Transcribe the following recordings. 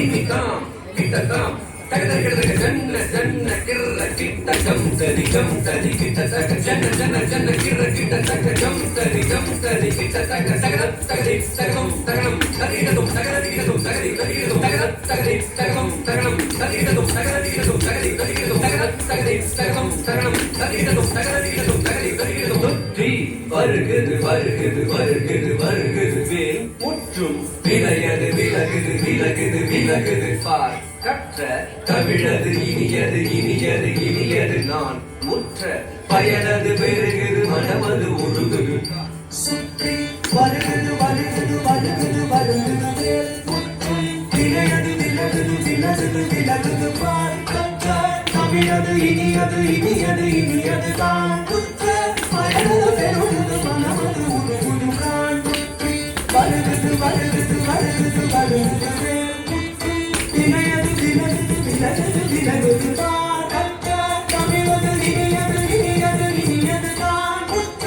கிமிகாம் கிட்டதாம் தகதகதக ஜன்ன ஜன்ன கிர்ர கிட்டகம் தரிகம் தரி கிட்டதக ஜன்ன ஜன்ன ஜன்ன கிர்ர கிட்டதக ஜம் தரி கிட்டதக தகதம் தகதி தகதம் தகனம் தரிகிடதும் தகதரிகிடதும் தகதி தரிகிடதும் தகதம் தகதி தகதம் தகனம் தரிகிடதும் தகதரிகிடதும் தகதி தரிகிடதும் தகதம் தகதி தகதம் தகனம் தரிகிடதும் தகதரிகிடதும் தகதி தரிகிடதும் சுற்றி வருகுது வருகுது வருகுது வருகுது வேல் முற்றும் விலகுது விலகுது விலகுது விலகுது பார் கற்ற தமிழது இனியது இனியது இனியது நான் முற்ற பயனது பெருகுது மனமது உருகுது சுற்றி வருகுது வருகுது வருகுது வருகுது வேல் முற்றும் விலகுது விலகுது விலகுது விலகுது பார் கற்ற தமிழது இனியது இனியது இனியது நான் முற்ற பயனது பெருகுது மனமது உருகுது நான் சுற்றி வருகுது வருகுது வருகுது வருகுது வேல் இணையது விலகுது விலகுது விலகுது பார் கற்ற தமிழது இனியது இனியது இனியது தான் முற்ற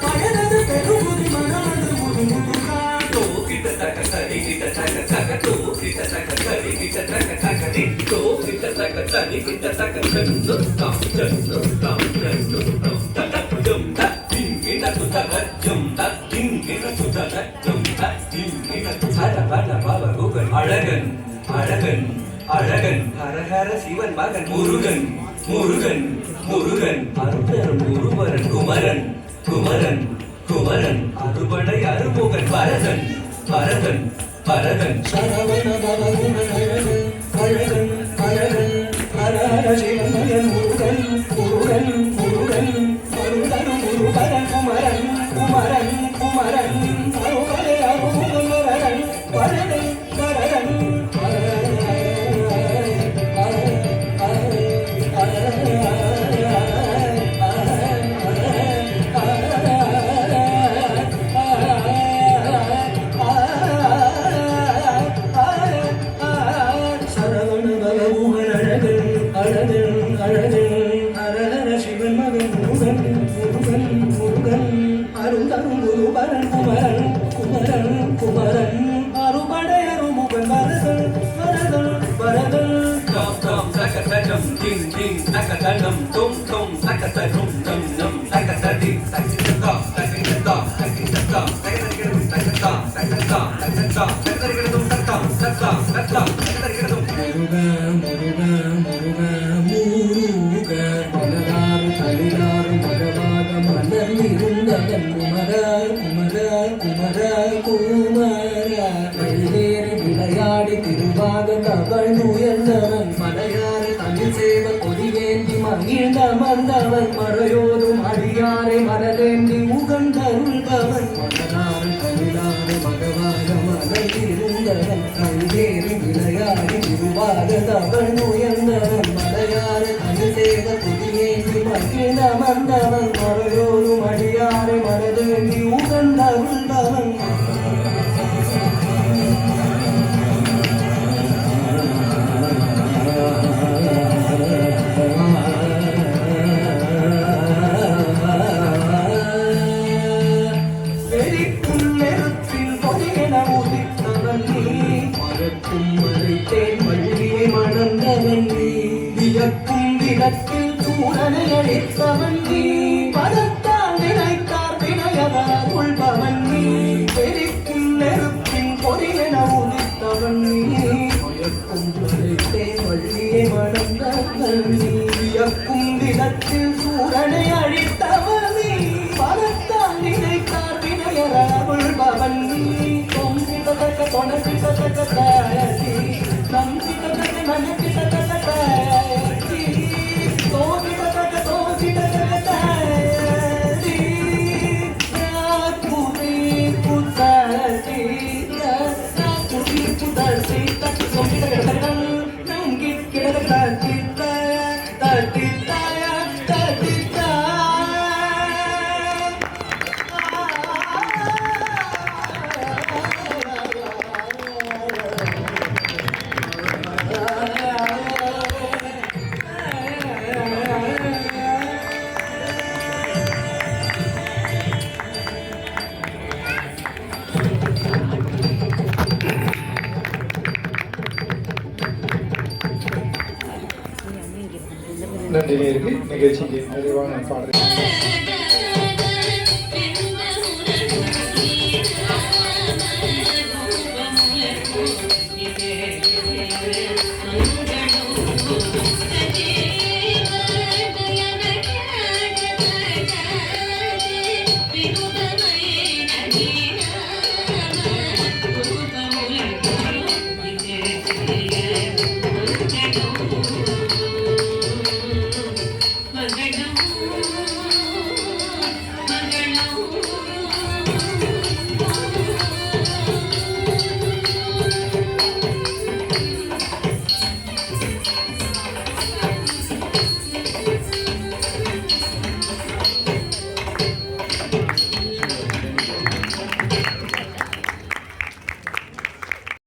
பயனது பெருகுது மனமது உருகுது நான் தோ கிட்டத்தக்க தடி கிட்டத்தக்க தக்க தோ கிட்டத்தக்க தடி கிட்டத்தக்க தக்க தி தோ கிட்டத்தக்க தடி கிட்டத்தக்க தக்கு தாம் தக்கு தாம் தக்கு தாம் தக்கும் தக்கின் கிட்டத்து தகஜம் தக்கின் கிட்டத்து தகஜம் தக்கின் கிட்டத்து தகஜம் பாபகுகன் அழகன் அழகன் அழகன் ஹரஹர சிவன் மகன் முருகன் முருகன் முருகன் அருபெரும் குருவரன் குமரன் குமரன் குமரன் அறுபடை அறுமுகன் பரதன் பரதன் பரதன் சரவண பவகுணன் அழகன் அழகன் ஹரஹர சிவன் மகன் முருகன் முருகன் முருகன் அருபெரும் குருவரன் குமரன் குமரன் குமரன் அறுபடை Arumugan Bharathan Bharathan Bharathan ding ding takadam tom tom takadarum nam nam takadadi takada takada takada takada takada takada takada takadum takam takam takam takadum muruga muruga muruga muruga மலரார் தளிரார் மகவாக மலர்ந்திருந்தவன் குமரா குமரா குமரா குமரா வெளியேறி விளையாடி திருவாக கவழ்ந்து உயர்ந்தவன் மலையாறு தமிழ் சேவ கொடியேந்தி மகிழ்ந்த மந்தவன் மறையோதும் அடியாரை மலரேந்தி உகந்தருள்பவன் மலராறு தளிராறு மகவாக மலர்ந்திருந்தவன் வெளியேறி விளையாடி திருவாக கவழ்ந்து உயர்ந்தவன் மலையாறு தமிழ் சேவ கொடியேந்தி மகிழ்ந்த மந்தவன் மறையோதும் அடியாரை மலரேந்தி உகந்தருள்பவன் விளக்கில் சூரனை அழித்தவன் நீ பதத்தால் நினைத்தார் வினையவர் உள்பவன் நீ பெருக்கும் நெருப்பின் பொறியென உதித்தவன் நீ மயக்கும் விளைத்தே வள்ளியை மணந்தவன் நீ வியக்கும் விளக்கில் சூரனை அழித்தவன் நீ பதத்தால் நினைத்தார் வினையவர் உள்பவன் நீ தொங்கிட்டதக்க தொணக்கிட்டதக்க தாயி நம்பிட்டதக்க நனக்கிட்டதக்க நன்றி நேயர்களே. நிகழ்ச்சிக்கு நிறைவான பாடல் வினுதமை